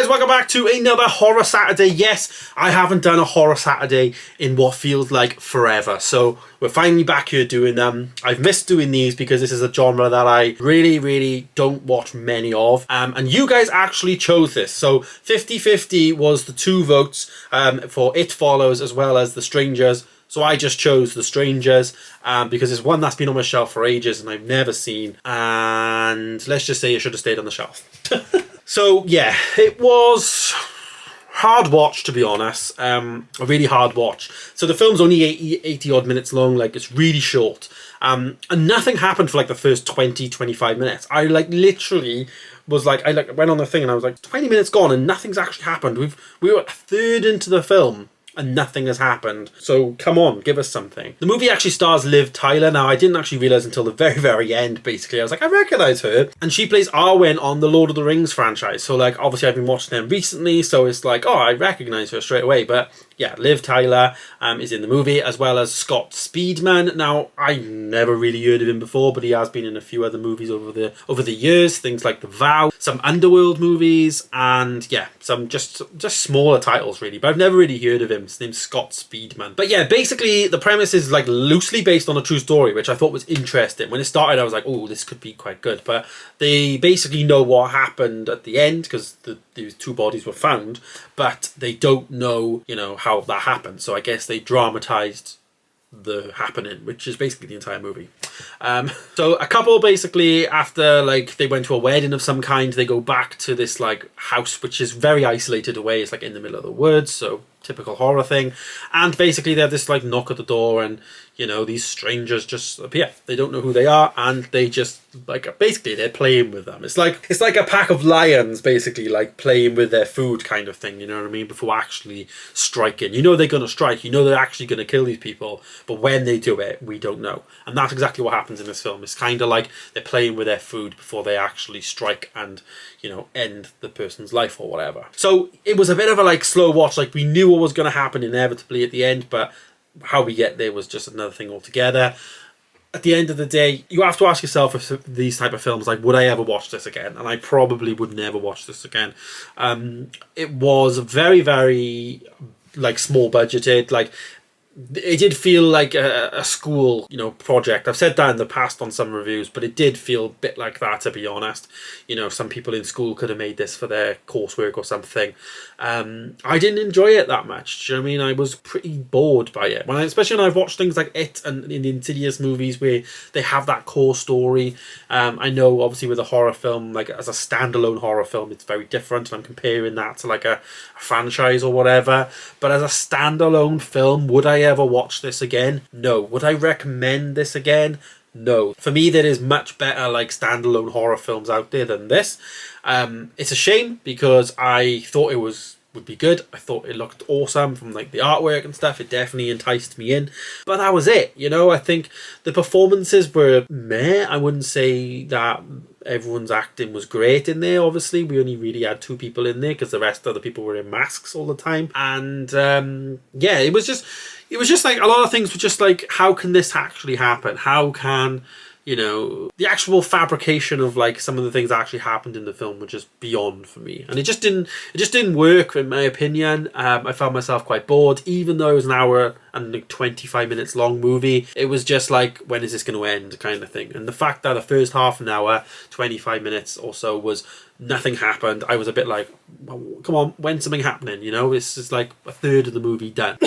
guys, welcome back to another Horror Saturday. Yes, I haven't done a Horror Saturday in what feels like forever. So we're finally back here doing them. I've missed doing these because this is a genre that I really don't watch many of. And you guys actually chose this. So 50-50 was the 2 votes for It Follows as well as The Strangers. So I just chose The Strangers because it's one that's been on my shelf for ages and I've never seen. And let's just say it should have stayed on the shelf. So yeah, it was hard watch, to be honest. A really hard watch. So the film's only 80 odd minutes long. Like, it's really short. And nothing happened for like the first 20-25 minutes. I literally was like, I went on the thing and I was like, 20 minutes gone and nothing's actually happened. We were a third into the film and nothing has happened. So come on, give us something. The movie actually stars Liv Tyler. Now, I didn't actually realise until the very end, basically. I was like, I recognise her. And she plays Arwen on the Lord of the Rings franchise. So, like, obviously I've been watching them recently, so it's like, oh, I recognise her straight away. But yeah, Liv Tyler is in the movie, as well as Scott Speedman. Now, I never really heard of him before, but he has been in a few other movies over the years. Things like The Vow, some Underworld movies, and yeah, some just smaller titles, really. But I've never really heard of him. His name's Scott Speedman. But yeah, basically the premise is like loosely based on a true story, which I thought was interesting. When it started, I was like, oh, this could be quite good. But they basically know what happened at the end because these 2 bodies were found, but they don't know, you know, how that happened. So I guess they dramatized the happening, which is basically the entire movie. So a couple, basically, after like they went to a wedding of some kind, they go back to this like house which is very isolated away. It's like in the middle of the woods, so typical horror thing. And basically they have this like knock at the door and, you know, these strangers just appear. They don't know who they are and they just like, basically they're playing with them. It's like a pack of lions basically, like playing with their food kind of thing, you know what I mean, before actually striking. You know they're going to strike, you know they're actually going to kill these people, but when they do it, we don't know. And that's exactly what happens in this film. It's kind of like they're playing with their food before they actually strike and, you know, end the person's life or whatever. So it was a bit of a like slow watch. Like, we knew what was going to happen inevitably at the end, but how we get there was just another thing altogether. At the end of the day, you have to ask yourself, if these type of films, like, would I ever watch this again? And I probably would never watch this again. It was very like small budgeted. Like, it did feel like a school, you know, project. I've said that in the past on some reviews, but it did feel a bit like that, to be honest. You know, some people in school could have made this for their coursework or something. I didn't enjoy it that much. Do you know what I mean? I was pretty bored by it. Especially when I've watched things like It and in the Insidious movies where they have that core story. I know, obviously, with a horror film, like as a standalone horror film, it's very different. And I'm comparing that to like a franchise or whatever. But as a standalone film, would I ever watch this again? No. Would I recommend this again? No. For me, there is much better like standalone horror films out there than this. It's a shame because I thought it would be good. I thought it looked awesome from like the artwork and stuff. It definitely enticed me in, but that was it. You know, I think the performances were meh. I wouldn't say that everyone's acting was great in there. Obviously, we only really had 2 people in there because the rest of the people were in masks all the time. And yeah, it was just like a lot of things were just like, how can this actually happen? How can, you know, the actual fabrication of like some of the things that actually happened in the film were just beyond for me. And it just didn't work, in my opinion. I found myself quite bored, even though it was an hour and like 25 minutes long movie. It was just like, when is this going to end kind of thing. And the fact that the first half an hour, 25 minutes or so was nothing happened, I was a bit like, well, come on, when's something happening? You know, this is like a third of the movie done.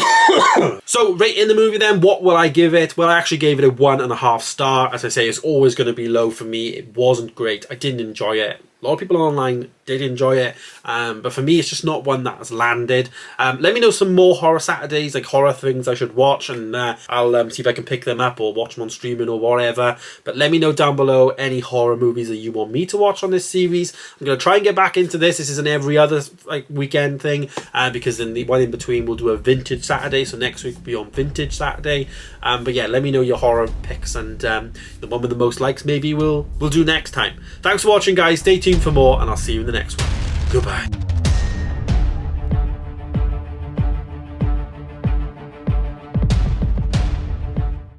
So rating the movie then, what will I give it? Well, I actually gave it a 1.5 star. As I say, it's always going to be low for me. It wasn't great. I didn't enjoy it. A lot of people online did enjoy it, but for me, it's just not one that has landed. Let me know some more Horror Saturdays, like horror things I should watch, and I'll see if I can pick them up or watch them on streaming or whatever. But let me know down below any horror movies that you want me to watch on this series. I'm going to try and get back into this. This is an every other like weekend thing, because then the one in between we'll do a Vintage Saturday, so next week will be on Vintage Saturday. But yeah, let me know your horror picks, and the one with the most likes maybe we'll do next time. Thanks for watching, guys. Stay tuned for more, and I'll see you in the next one. Goodbye.